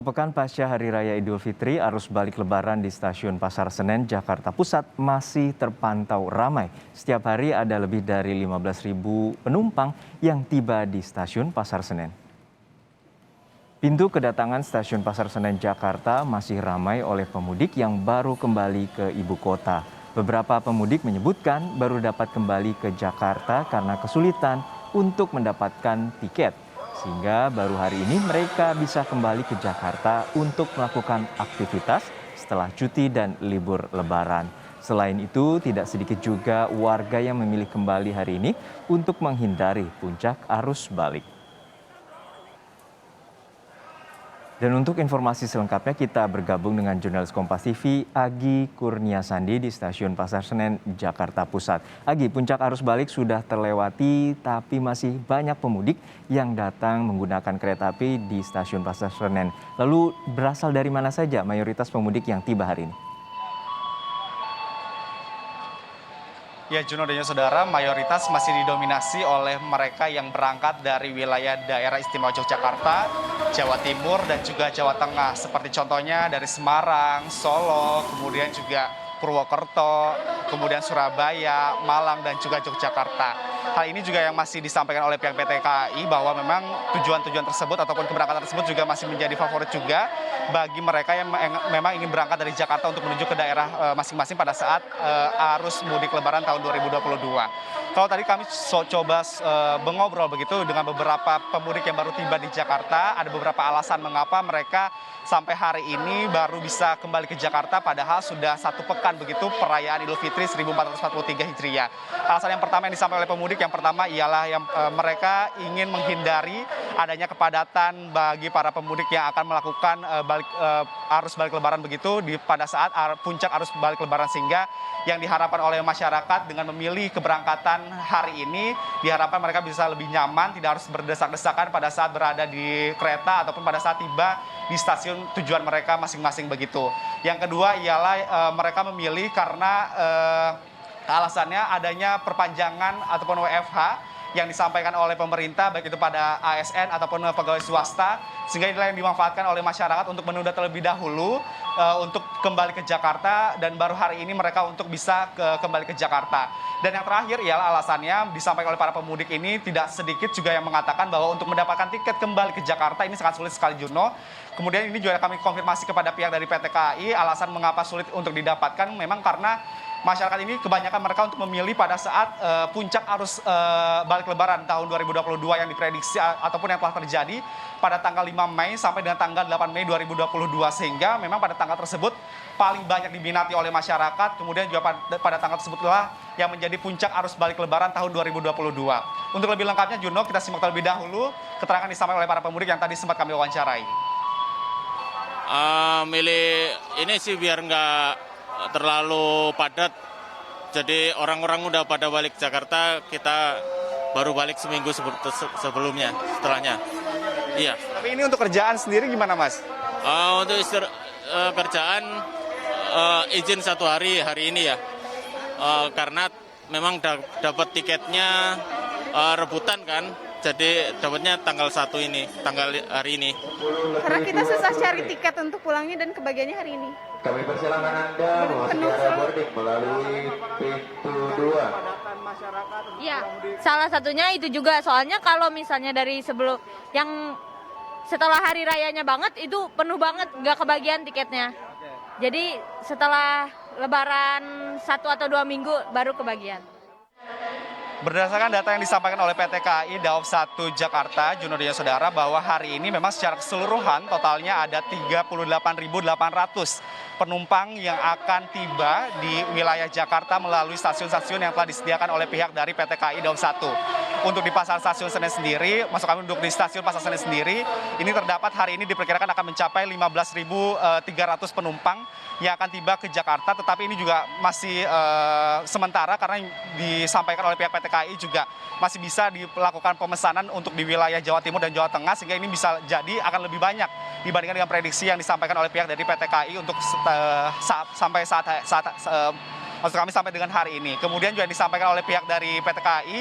Pekan pasca Hari Raya Idul Fitri, arus balik Lebaran di Stasiun Pasar Senen, Jakarta Pusat masih terpantau ramai. Setiap hari ada lebih dari 15.000 penumpang yang tiba di Stasiun Pasar Senen. Pintu kedatangan Stasiun Pasar Senen, Jakarta masih ramai oleh pemudik yang baru kembali ke ibu kota. Beberapa pemudik menyebutkan baru dapat kembali ke Jakarta karena kesulitan untuk mendapatkan tiket. Sehingga baru hari ini mereka bisa kembali ke Jakarta untuk melakukan aktivitas setelah cuti dan libur Lebaran. Selain itu, tidak sedikit juga warga yang memilih kembali hari ini untuk menghindari puncak arus balik. Dan untuk informasi selengkapnya kita bergabung dengan jurnalis Kompas TV Agi Kurniasandi di Stasiun Pasar Senen, Jakarta Pusat. Agi, puncak arus balik sudah terlewati tapi masih banyak pemudik yang datang menggunakan kereta api di Stasiun Pasar Senen. Lalu berasal dari mana saja mayoritas pemudik yang tiba hari ini? Ya, Juno dan saudara, mayoritas masih didominasi oleh mereka yang berangkat dari wilayah daerah istimewa Yogyakarta, Jawa Timur, dan juga Jawa Tengah. Seperti contohnya dari Semarang, Solo, kemudian juga Purwokerto, kemudian Surabaya, Malang, dan juga Yogyakarta. Hal ini juga yang masih disampaikan oleh pihak PT KAI bahwa memang tujuan-tujuan tersebut ataupun keberangkatan tersebut juga masih menjadi favorit juga bagi mereka yang memang ingin berangkat dari Jakarta untuk menuju ke daerah masing-masing pada saat arus mudik Lebaran tahun 2022. Kalau tadi kami coba mengobrol begitu dengan beberapa pemudik yang baru tiba di Jakarta, ada beberapa alasan mengapa mereka sampai hari ini baru bisa kembali ke Jakarta padahal sudah satu pekan begitu perayaan Idul Fitri 1443 Hijriah. Alasan yang pertama yang disampaikan oleh pemudik yang pertama ialah yang mereka ingin menghindari adanya kepadatan bagi para pemudik yang akan melakukan arus balik Lebaran begitu pada saat puncak arus balik Lebaran, sehingga yang diharapkan oleh masyarakat dengan memilih keberangkatan hari ini diharapkan mereka bisa lebih nyaman, tidak harus berdesak-desakan pada saat berada di kereta ataupun pada saat tiba di stasiun tujuan mereka masing-masing begitu. Yang kedua ialah mereka memilih karena alasannya adanya perpanjangan ataupun WFH yang disampaikan oleh pemerintah baik itu pada ASN ataupun pegawai swasta, sehingga inilah yang dimanfaatkan oleh masyarakat untuk menunda terlebih dahulu untuk kembali ke Jakarta dan baru hari ini mereka untuk bisa kembali ke Jakarta. Dan yang terakhir ialah alasannya disampaikan oleh para pemudik ini tidak sedikit juga yang mengatakan bahwa untuk mendapatkan tiket kembali ke Jakarta ini sangat sulit sekali, Juno. Kemudian ini juga kami konfirmasi kepada pihak dari PT KAI, alasan mengapa sulit untuk didapatkan memang karena masyarakat ini kebanyakan mereka untuk memilih pada saat puncak arus balik Lebaran tahun 2022 yang diprediksi ataupun yang telah terjadi pada tanggal 5 Mei sampai dengan tanggal 8 Mei 2022, sehingga memang pada tanggal tersebut paling banyak diminati oleh masyarakat. Kemudian juga pada tanggal tersebutlah yang menjadi puncak arus balik Lebaran tahun 2022. Untuk lebih lengkapnya, Juno, kita simak terlebih dahulu keterangan disampaikan oleh para pemudik yang tadi sempat kami wawancarai. Milih ini sih biar nggak terlalu padat, jadi orang-orang udah pada balik Jakarta, kita baru balik seminggu sebelumnya, setelahnya. Iya. Tapi ini untuk kerjaan sendiri gimana, Mas? Untuk kerjaan izin 1 hari ini ya, karena memang dapat tiketnya rebutan kan. Jadi dapatnya tanggal 1 ini, tanggal hari ini. Karena kita susah cari tiket untuk pulangnya dan kebagiannya hari ini. Kami persilakan Anda memasuki area boarding melalui pintu 2. Ya, salah satunya itu juga. Soalnya kalau misalnya dari sebelum yang setelah hari rayanya banget itu penuh banget, nggak kebagian tiketnya. Jadi setelah Lebaran 1 atau 2 minggu baru kebagian. Berdasarkan data yang disampaikan oleh PT KAI Daob 1 Jakarta, Juno dan saudara, bahwa hari ini memang secara keseluruhan totalnya ada 38.800 penumpang yang akan tiba di wilayah Jakarta melalui stasiun-stasiun yang telah disediakan oleh pihak dari PT KAI Daob 1. Untuk di Pasar Stasiun Senen sendiri, maksud kami untuk di Stasiun Pasar Senen sendiri, ini terdapat hari ini diperkirakan akan mencapai 15.300 penumpang yang akan tiba ke Jakarta, tetapi ini juga masih sementara karena disampaikan oleh pihak PT KAI juga masih bisa dilakukan pemesanan untuk di wilayah Jawa Timur dan Jawa Tengah, sehingga ini bisa jadi akan lebih banyak dibandingkan dengan prediksi yang disampaikan oleh pihak dari PT KAI untuk sampai saat maksud kami sampai dengan hari ini. Kemudian juga disampaikan oleh pihak dari PT KAI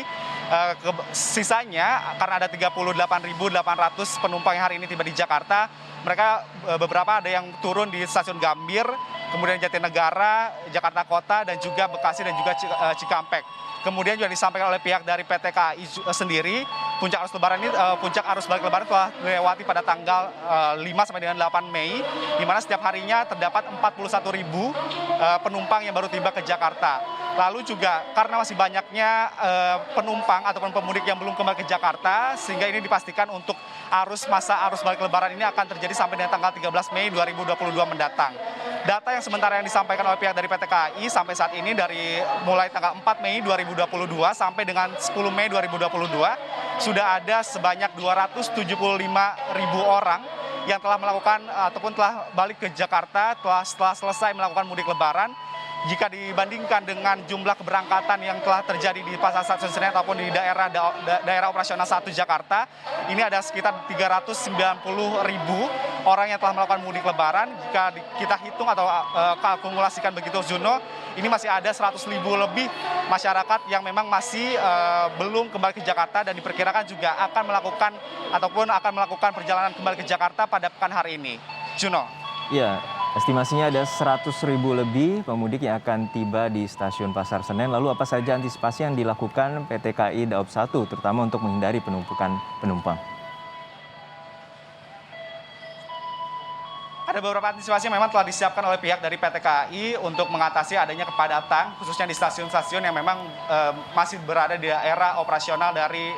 Sisanya karena ada 38.800 penumpang yang hari ini tiba di Jakarta, mereka beberapa ada yang turun di stasiun Gambir, kemudian Jatinegara, Jakarta Kota, dan juga Bekasi dan juga Cikampek. Kemudian juga disampaikan oleh pihak dari PT KAI sendiri, puncak arus balik lebaran telah dilewati pada tanggal 5 sampai dengan 8 Mei, di mana setiap harinya terdapat 41.000 penumpang yang baru tiba ke Jakarta. Lalu juga karena masih banyaknya penumpang ataupun pemudik yang belum kembali ke Jakarta, sehingga ini dipastikan untuk masa arus balik lebaran ini akan terjadi sampai dengan tanggal 13 Mei 2022 mendatang. Data yang sementara yang disampaikan oleh pihak dari PT KAI sampai saat ini dari mulai tanggal 4 Mei 2022 sampai dengan 10 Mei 2022 sudah ada sebanyak 275.000 orang yang telah melakukan ataupun telah balik ke Jakarta setelah selesai melakukan mudik lebaran. Jika dibandingkan dengan jumlah keberangkatan yang telah terjadi di Pasar Stasiun Senen ataupun di daerah operasional 1 Jakarta, ini ada sekitar 390.000 orang yang telah melakukan mudik lebaran. Jika kita hitung atau kalkulasikan begitu, Juno, ini masih ada 100.000 lebih masyarakat yang memang masih belum kembali ke Jakarta dan diperkirakan juga akan melakukan perjalanan kembali ke Jakarta pada pekan hari ini. Juno. Ya, estimasinya ada 100.000 lebih pemudik yang akan tiba di stasiun Pasar Senen. Lalu apa saja antisipasi yang dilakukan PT KAI Daob 1, terutama untuk menghindari penumpukan penumpang? Ada beberapa antisipasi yang memang telah disiapkan oleh pihak dari PT KAI untuk mengatasi adanya kepadatan, khususnya di stasiun-stasiun yang memang masih berada di daerah operasional dari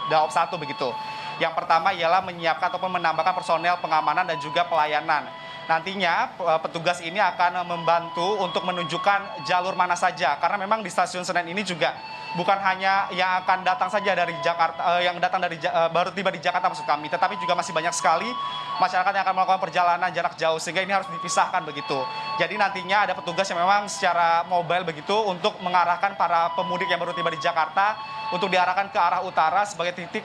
Daob 1 begitu. Yang pertama ialah menyiapkan ataupun menambahkan personel pengamanan dan juga pelayanan. Nantinya petugas ini akan membantu untuk menunjukkan jalur mana saja, karena memang di stasiun Senen ini juga bukan hanya yang akan datang saja dari Jakarta, yang datang dari baru tiba di Jakarta maksud kami, tetapi juga masih banyak sekali masyarakat yang akan melakukan perjalanan jarak jauh, sehingga ini harus dipisahkan begitu. Jadi nantinya ada petugas yang memang secara mobile begitu untuk mengarahkan para pemudik yang baru tiba di Jakarta untuk diarahkan ke arah utara sebagai titik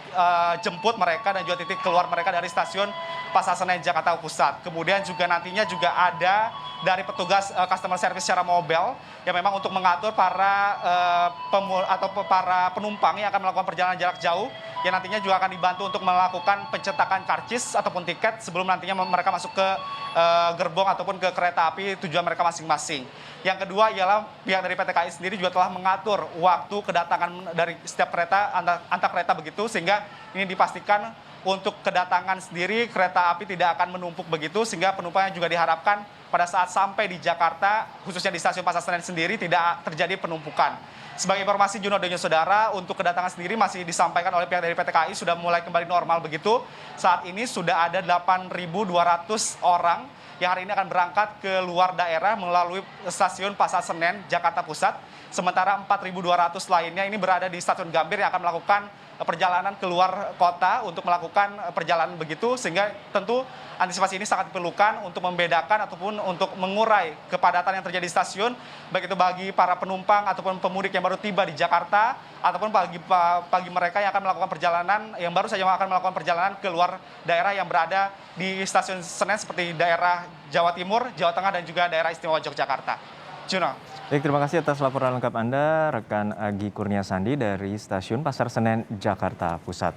jemput mereka dan juga titik keluar mereka dari stasiun Pasar Senen Jakarta Pusat. Kemudian juga nantinya juga ada dari petugas customer service secara mobile yang memang untuk mengatur para penumpang yang akan melakukan perjalanan jarak jauh, yang nantinya juga akan dibantu untuk melakukan pencetakan karcis ataupun tiket sebelum nantinya mereka masuk ke gerbong ataupun ke kereta api tujuan mereka masing-masing. Yang kedua ialah pihak dari PT KAI sendiri juga telah mengatur waktu kedatangan dari setiap kereta antar kereta begitu, sehingga ini dipastikan untuk kedatangan sendiri kereta api tidak akan menumpuk begitu, sehingga penumpangnya juga diharapkan pada saat sampai di Jakarta, khususnya di stasiun Pasar Senen sendiri, tidak terjadi penumpukan. Sebagai informasi Juno dan Saudara, untuk kedatangan sendiri masih disampaikan oleh pihak dari PT KAI sudah mulai kembali normal begitu. Saat ini sudah ada 8.200 orang yang hari ini akan berangkat ke luar daerah melalui stasiun Pasar Senen Jakarta Pusat. Sementara 4.200 lainnya ini berada di stasiun Gambir yang akan melakukan perjalanan keluar kota untuk melakukan perjalanan begitu, sehingga tentu antisipasi ini sangat diperlukan untuk membedakan ataupun untuk mengurai kepadatan yang terjadi di stasiun, baik itu bagi para penumpang ataupun pemudik yang baru tiba di Jakarta, ataupun bagi mereka yang akan melakukan perjalanan, yang baru saja akan melakukan perjalanan ke luar daerah yang berada di stasiun Senen seperti daerah Jawa Timur, Jawa Tengah, dan juga daerah istimewa Yogyakarta. Juno. Baik, terima kasih atas laporan lengkap Anda, rekan Agi Kurnia Sandi dari Stasiun Pasar Senen, Jakarta Pusat.